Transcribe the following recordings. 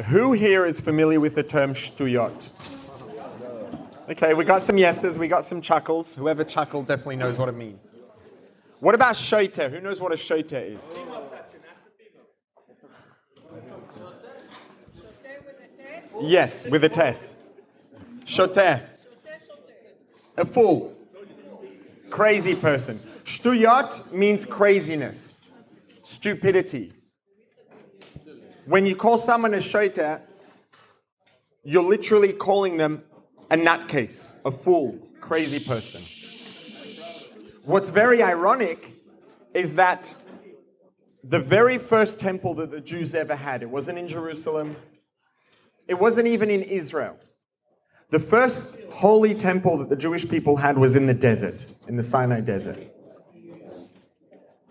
Who here is familiar with the term shtuyot? Okay, we got some yeses, we got some chuckles. Whoever chuckled definitely knows what it means. What about shoter? Who knows what a shoter is? Yes, with a test. Shoter. A fool. Crazy person. Shtuyot means craziness. Stupidity. When you call someone a shoter, you're literally calling them a nutcase, a fool, crazy person. What's very ironic is that the very first temple that the Jews ever had, it wasn't in Jerusalem, it wasn't even in Israel. The first holy temple that the Jewish people had was in the desert, in the Sinai desert.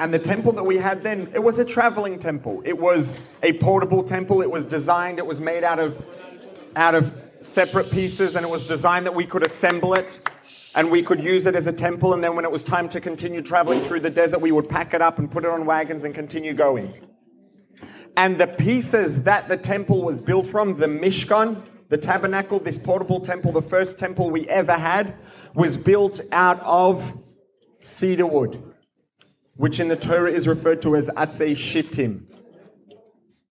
And the temple that we had then, it was a traveling temple. It was a portable temple. It was designed, it was made out of separate pieces, and it was designed that we could assemble it and we could use it as a temple, and then when it was time to continue traveling through the desert, we would pack it up and put it on wagons and continue going. And the pieces that the temple was built from, the Mishkan, the tabernacle, this portable temple, the first temple we ever had, was built out of cedar wood, which in the Torah is referred to as atzei shittim.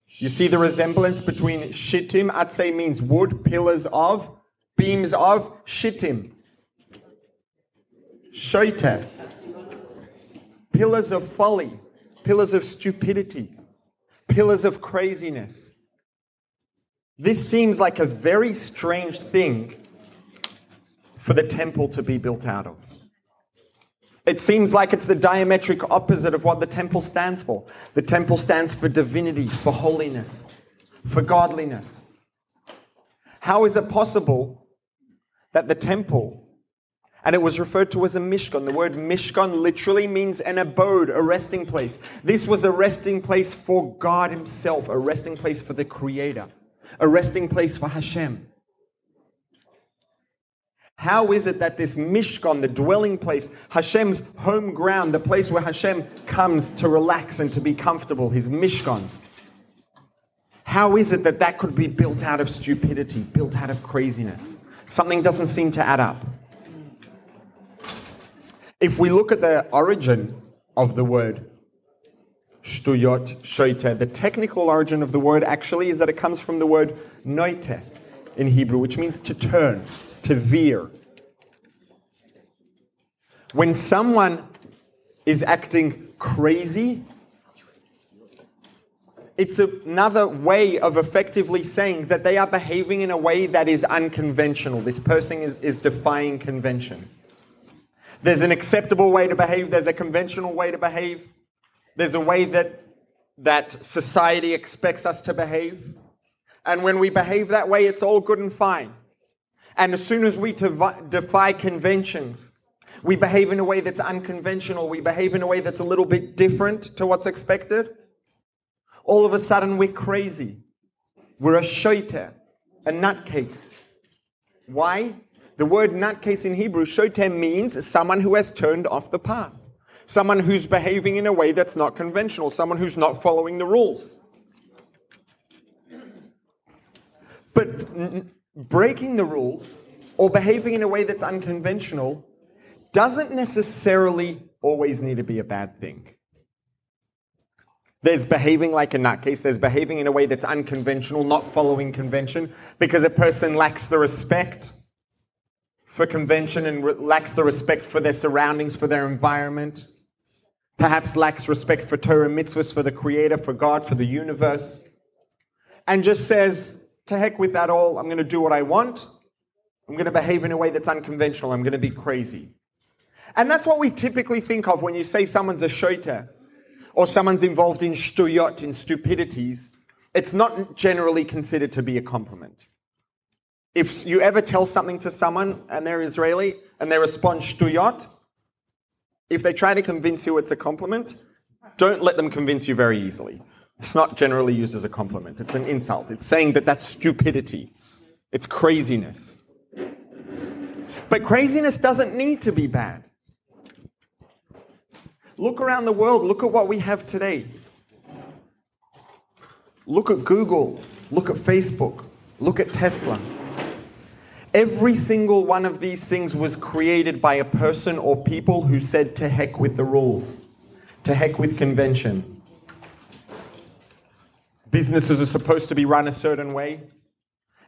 You see the resemblance between shittim, atzei means wood, pillars of, beams of, shittim. Shoter, pillars of folly, pillars of stupidity, pillars of craziness. This seems like a very strange thing for the temple to be built out of. It seems like it's the diametric opposite of what the temple stands for. The temple stands for divinity, for holiness, for godliness. How is it possible that the temple, and it was referred to as a mishkan, the word mishkan literally means an abode, a resting place. This was a resting place for God himself, a resting place for the Creator, a resting place for Hashem. How is it that this Mishkan, the dwelling place, Hashem's home ground, the place where Hashem comes to relax and to be comfortable, his Mishkan, how is it that that could be built out of stupidity, built out of craziness? Something doesn't seem to add up. If we look at the origin of the word shtuyot, shoter, the technical origin of the word actually is that it comes from the word noite in Hebrew, which means to turn, to veer. When someone is acting crazy, it's another way of effectively saying that they are behaving in a way that is unconventional. This person is defying convention. There's an acceptable way to behave, there's a conventional way to behave, there's a way that society expects us to behave. And when we behave that way, it's all good and fine. And as soon as we defy conventions, we behave in a way that's unconventional, we behave in a way that's a little bit different to what's expected, all of a sudden we're crazy. We're a shoter, a nutcase. Why? The word nutcase in Hebrew, shoter, means someone who has turned off the path. Someone who's behaving in a way that's not conventional. Someone who's not following the rules. But breaking the rules or behaving in a way that's unconventional doesn't necessarily always need to be a bad thing. There's behaving like a nutcase. There's behaving in a way that's unconventional, not following convention, because a person lacks the respect for convention and lacks the respect for their surroundings, for their environment. Perhaps lacks respect for Torah mitzvahs, for the Creator, for God, for the universe. And just says, to heck with that all, I'm going to do what I want. I'm going to behave in a way that's unconventional. I'm going to be crazy. And that's what we typically think of when you say someone's a shoter or someone's involved in shtuyot, in stupidities. It's not generally considered to be a compliment. If you ever tell something to someone and they're Israeli and they respond shtuyot, if they try to convince you it's a compliment, don't let them convince you very easily. It's not generally used as a compliment. It's an insult. It's saying that that's stupidity. It's craziness. But craziness doesn't need to be bad. Look around the world. Look at what we have today. Look at Google. Look at Facebook. Look at Tesla. Every single one of these things was created by a person or people who said to heck with the rules. To heck with convention. Businesses are supposed to be run a certain way.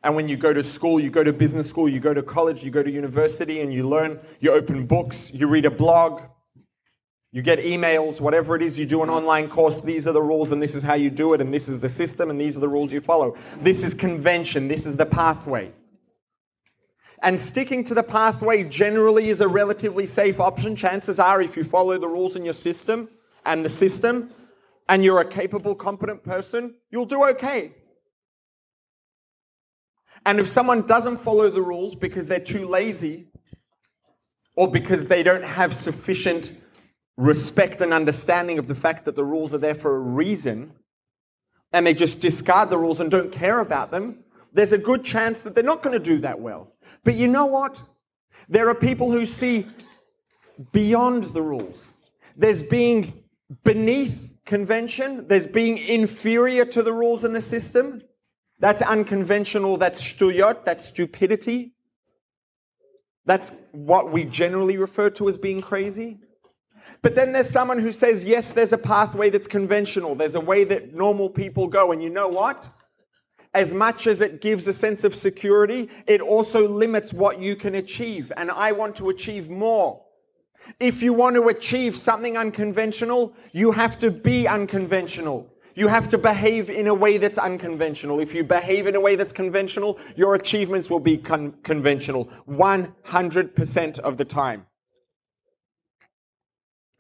And when you go to school, you go to business school, you go to college, you go to university, and you learn, you open books, you read a blog, you get emails, whatever it is, you do an online course, these are the rules and this is how you do it, and this is the system and these are the rules you follow. This is convention, this is the pathway. And sticking to the pathway generally is a relatively safe option. Chances are if you follow the rules in your system, and you're a capable, competent person, you'll do okay. And if someone doesn't follow the rules because they're too lazy or because they don't have sufficient respect and understanding of the fact that the rules are there for a reason, and they just discard the rules and don't care about them, there's a good chance that they're not going to do that well. But you know what? There are people who see beyond the rules. There's being beneath convention. There's being inferior to the rules in the system. That's unconventional, that's shtuyot, that's stupidity. That's what we generally refer to as being crazy. But then there's someone who says, yes, there's a pathway that's conventional. There's a way that normal people go. And you know what? As much as it gives a sense of security, it also limits what you can achieve. And I want to achieve more. If you want to achieve something unconventional, you have to be unconventional. You have to behave in a way that's unconventional. If you behave in a way that's conventional, your achievements will be conventional 100% of the time.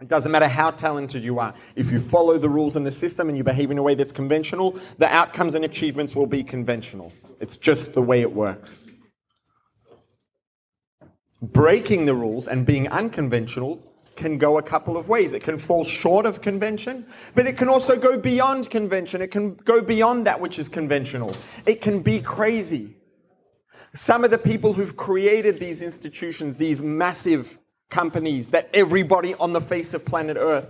It doesn't matter how talented you are. If you follow the rules in the system and you behave in a way that's conventional, the outcomes and achievements will be conventional. It's just the way it works. Breaking the rules and being unconventional can go a couple of ways. It can fall short of convention, but it can also go beyond convention. It can go beyond that which is conventional. It can be crazy. Some of the people who've created these institutions, these massive companies that everybody on the face of planet Earth,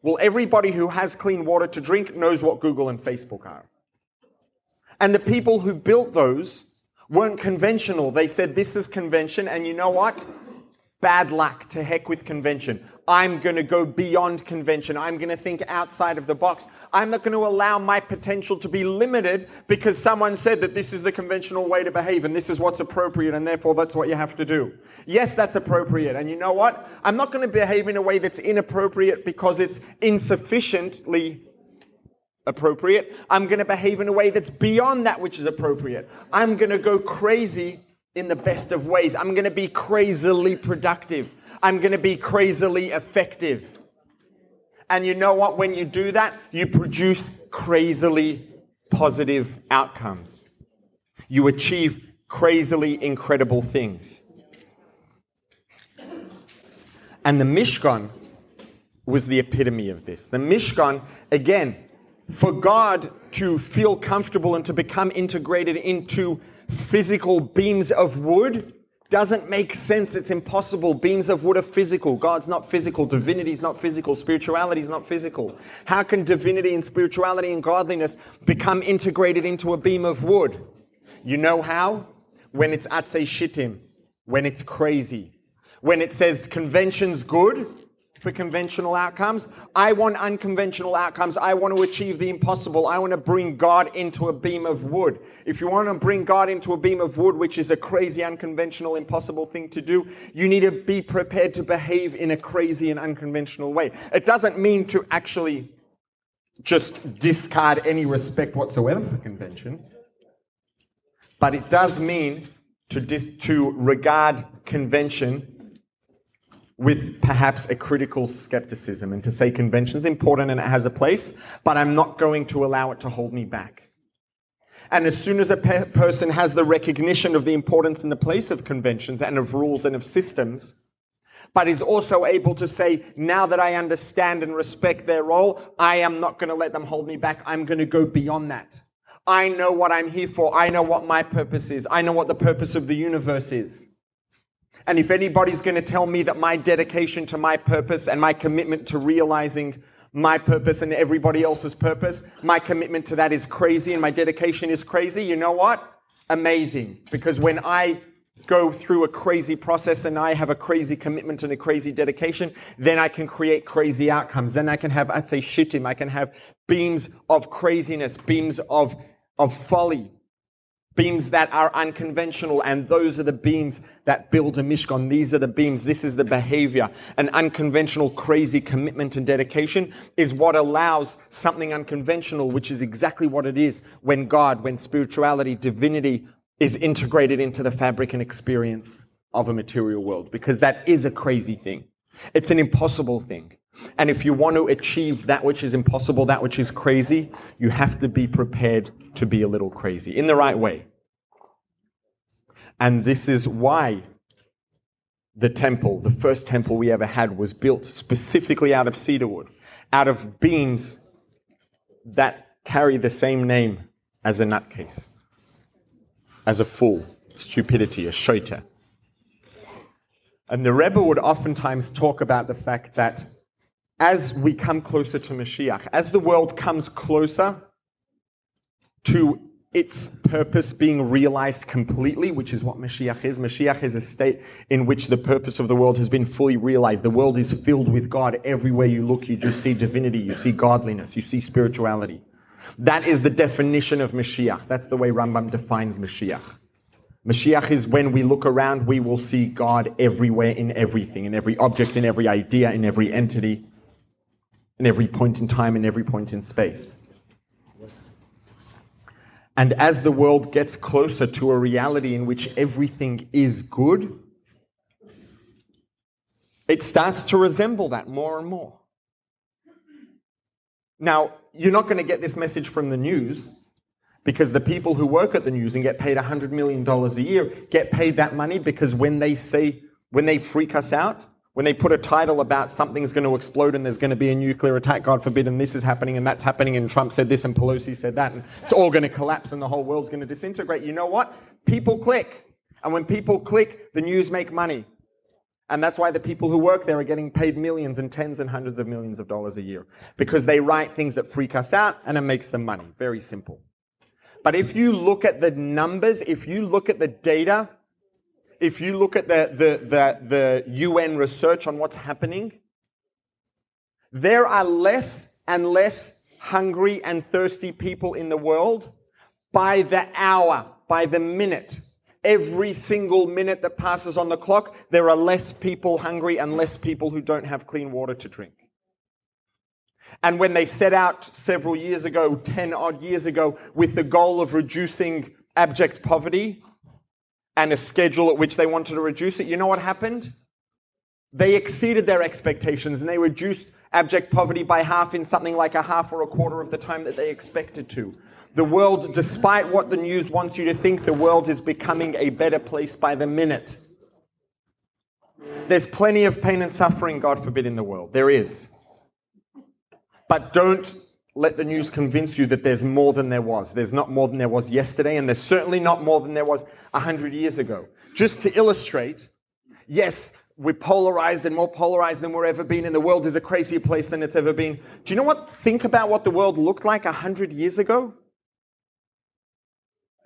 well, everybody who has clean water to drink knows what Google and Facebook are. And the people who built those weren't conventional. They said, this is convention, and you know what? Bad luck, to heck with convention. I'm going to go beyond convention. I'm going to think outside of the box. I'm not going to allow my potential to be limited because someone said that this is the conventional way to behave and this is what's appropriate and therefore that's what you have to do. Yes, that's appropriate. And you know what? I'm not going to behave in a way that's inappropriate because it's insufficiently appropriate. I'm going to behave in a way that's beyond that which is appropriate. I'm going to go crazy in the best of ways. I'm going to be crazily productive. I'm going to be crazily effective. And you know what? When you do that, you produce crazily positive outcomes. You achieve crazily incredible things. And the Mishkan was the epitome of this. The Mishkan, again, for God to feel comfortable and to become integrated into physical beams of wood doesn't make sense. It's impossible. Beams of wood are physical. God's not physical. Divinity is not physical. Spirituality is not physical. How can divinity and spirituality and godliness become integrated into a beam of wood? You know how? When it's atzei shittim. When it's crazy. When it says convention's good for conventional outcomes. I want unconventional outcomes. I want to achieve the impossible. I want to bring God into a beam of wood. If you want to bring God into a beam of wood, which is a crazy, unconventional, impossible thing to do, you need to be prepared to behave in a crazy and unconventional way. It doesn't mean to actually just discard any respect whatsoever for convention, but it does mean to regard convention with perhaps a critical skepticism and to say convention is important and it has a place, but I'm not going to allow it to hold me back. And as soon as a person has the recognition of the importance and the place of conventions and of rules and of systems, but is also able to say, now that I understand and respect their role, I am not going to let them hold me back. I'm going to go beyond that. I know what I'm here for. I know what my purpose is. I know what the purpose of the universe is. And if anybody's going to tell me that my dedication to my purpose and my commitment to realizing my purpose and everybody else's purpose. My commitment to that is crazy and my dedication is crazy. You know what? Amazing. Because when I go through a crazy process and I have a crazy commitment and a crazy dedication, then I can create crazy outcomes. Then I can have, I'd say, shittim. I can have beams of craziness, beams of folly, beams that are unconventional, and those are the beams that build a mishkan. These are the beams. This is the behavior. An unconventional, crazy commitment and dedication is what allows something unconventional, which is exactly what it is when God, when spirituality, divinity is integrated into the fabric and experience of a material world, because that is a crazy thing. It's an impossible thing. And if you want to achieve that which is impossible, that which is crazy, you have to be prepared to be a little crazy in the right way. And this is why the temple, the first temple we ever had, was built specifically out of cedar wood, out of beams that carry the same name as a nutcase, as a fool, stupidity, a shoiter. And the Rebbe would oftentimes talk about the fact that as we come closer to Mashiach, as the world comes closer to its purpose being realized completely, which is what Mashiach is. Mashiach is a state in which the purpose of the world has been fully realized. The world is filled with God. Everywhere you look, you just see divinity, you see godliness, you see spirituality. That is the definition of Mashiach. That's the way Rambam defines Mashiach. Mashiach is when we look around, we will see God everywhere in everything, in every object, in every idea, in every entity, in every point in time, in every point in space. And as the world gets closer to a reality in which everything is good, it starts to resemble that more and more. Now, you're not going to get this message from the news, because the people who work at the news and get paid $100 million a year get paid that money because when they freak us out, when they put a title about something's going to explode and there's going to be a nuclear attack, God forbid, and this is happening and that's happening and Trump said this and Pelosi said that and it's all going to collapse and the whole world's going to disintegrate. You know what? People click. And when people click, the news make money. And that's why the people who work there are getting paid millions and tens and hundreds of millions of dollars a year. Because they write things that freak us out and it makes them money. Very simple. But if you look at the numbers, if you look at the data, if you look at the UN research on what's happening, there are less and less hungry and thirsty people in the world by the hour, by the minute. Every single minute that passes on the clock, there are less people hungry and less people who don't have clean water to drink. And when they set out several years ago, 10 odd years ago, with the goal of reducing abject poverty and a schedule at which they wanted to reduce it, you know what happened? They exceeded their expectations and they reduced abject poverty by half in something like a half or a quarter of the time that they expected to. The world, despite what the news wants you to think, the world is becoming a better place by the minute. There's plenty of pain and suffering, God forbid, in the world. There is. But don't let the news convince you that there's more than there was. There's not more than there was yesterday, and there's certainly not more than there was 100 years ago. Just to illustrate, yes, we're polarized and more polarized than we've ever been, and the world is a crazier place than it's ever been. Do you know what? Think about what the world looked like 100 years ago.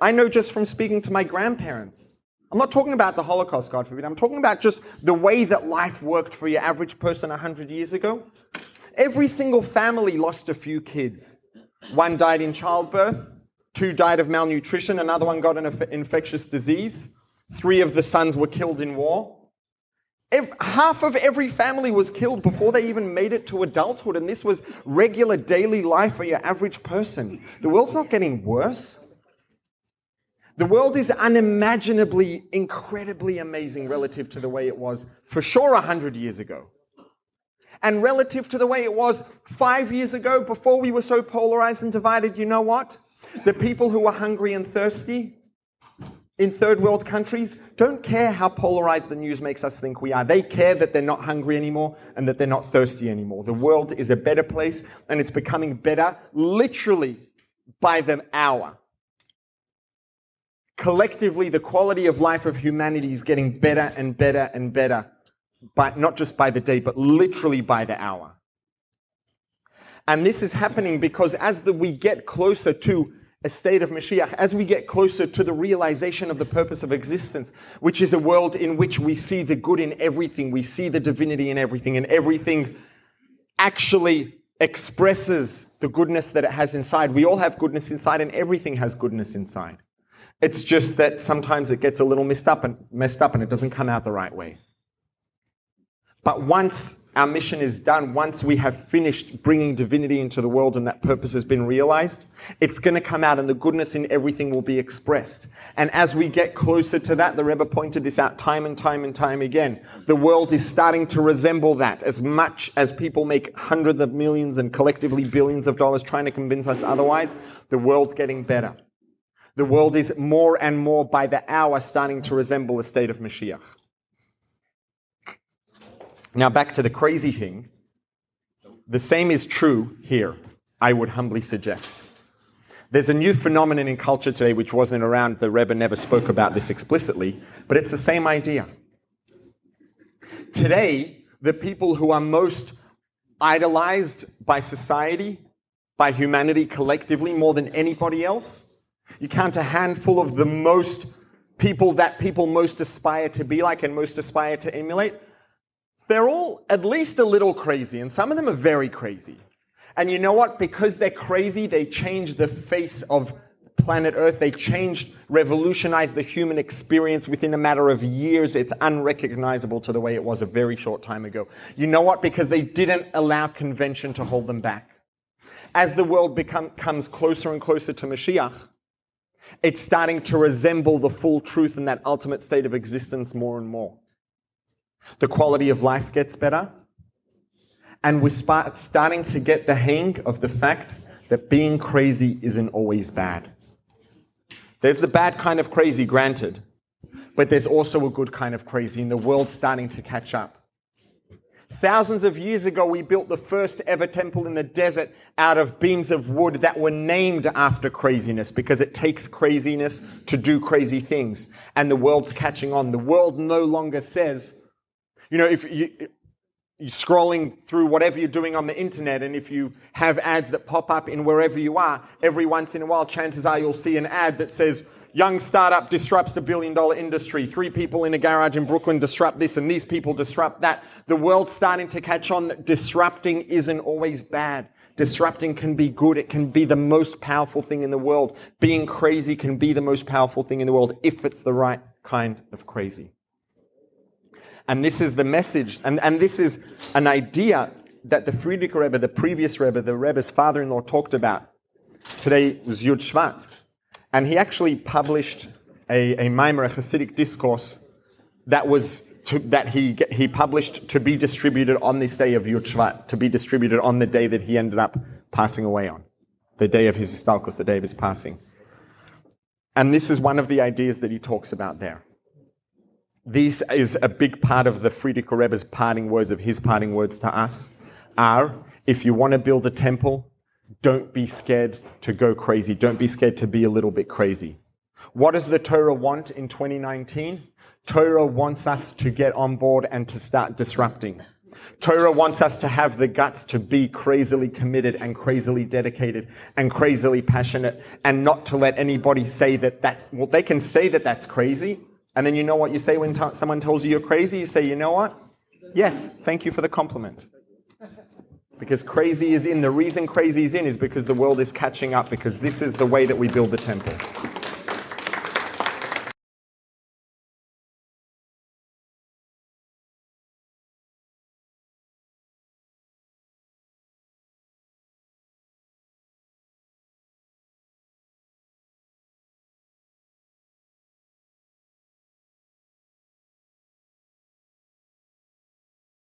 I know just from speaking to my grandparents. I'm not talking about the Holocaust, God forbid. I'm talking about just the way that life worked for your average person 100 years ago. Every single family lost a few kids. One died in childbirth, 2 died of malnutrition, another one got an infectious disease, 3 of the sons were killed in war. Half of every family was killed before they even made it to adulthood, and this was regular daily life for your average person. The world's not getting worse. The world is unimaginably, incredibly amazing relative to the way it was for sure 100 years ago. And relative to the way it was 5 years ago, before we were so polarized and divided, you know what? The people who are hungry and thirsty in third world countries don't care how polarized the news makes us think we are. They care that they're not hungry anymore and that they're not thirsty anymore. The world is a better place, and it's becoming better literally by the hour. Collectively, the quality of life of humanity is getting better and better and better. But not just by the day, but literally by the hour. And this is happening because as we get closer to a state of Mashiach, as we get closer to the realization of the purpose of existence, which is a world in which we see the good in everything, we see the divinity in everything, and everything actually expresses the goodness that it has inside. We all have goodness inside, and everything has goodness inside. It's just that sometimes it gets a little messed up and it doesn't come out the right way. But once our mission is done, once we have finished bringing divinity into the world and that purpose has been realized, it's going to come out and the goodness in everything will be expressed. And as we get closer to that, the Rebbe pointed this out time and time and time again, the world is starting to resemble that. As much as people make hundreds of millions and collectively billions of dollars trying to convince us otherwise, the world's getting better. The world is more and more by the hour starting to resemble the state of Mashiach. Now back to the crazy thing. The same is true here, I would humbly suggest. There's a new phenomenon in culture today which wasn't around. The Rebbe never spoke about this explicitly, but it's the same idea. Today, the people who are most idolized by society, by humanity collectively more than anybody else, you count a handful of the most people that people most aspire to be like and most aspire to emulate. They're all at least a little crazy, and some of them are very crazy. And you know what? Because they're crazy, they changed the face of planet Earth. They changed, revolutionized the human experience within a matter of years. It's unrecognizable to the way it was a very short time ago. You know what? Because they didn't allow convention to hold them back. As the world comes closer and closer to Mashiach, it's starting to resemble the full truth in that ultimate state of existence more and more. The quality of life gets better. And we're starting to get the hang of the fact that being crazy isn't always bad. There's the bad kind of crazy, granted. But there's also a good kind of crazy, and the world's starting to catch up. Thousands of years ago, we built the first ever temple in the desert out of beams of wood that were named after craziness, because it takes craziness to do crazy things. And the world's catching on. The world no longer says, if you're scrolling through whatever you're doing on the internet, and if you have ads that pop up in wherever you are, every once in a while, chances are you'll see an ad that says, young startup disrupts $1 billion industry. 3 people in a garage in Brooklyn disrupt this, and these people disrupt that. The world's starting to catch on that disrupting isn't always bad. Disrupting can be good. It can be the most powerful thing in the world. Being crazy can be the most powerful thing in the world if it's the right kind of crazy. And this is the message, and this is an idea that the Frierdiker Rebbe, the previous Rebbe, the Rebbe's father-in-law, talked about. Today was Yud Shvat. And he actually published a Maimer, a Hasidic discourse, that he published to be distributed on this day of Yud Shvat, to be distributed on the day that he ended up passing away on, the day of his Istalkos, the day of his passing. And this is one of the ideas that he talks about there. This is a big part of the Frierdiker Rebbe's parting words, of his parting words to us, are, if you want to build a temple, don't be scared to go crazy. Don't be scared to be a little bit crazy. What does the Torah want in 2019? Torah wants us to get on board and to start disrupting. Torah wants us to have the guts to be crazily committed and crazily dedicated and crazily passionate, and not to let anybody say they can say that that's crazy. And then you know what you say when someone tells you you're crazy? You say, you know what? Yes, thank you for the compliment. Because the reason crazy is in is because the world is catching up, because this is the way that we build the temple.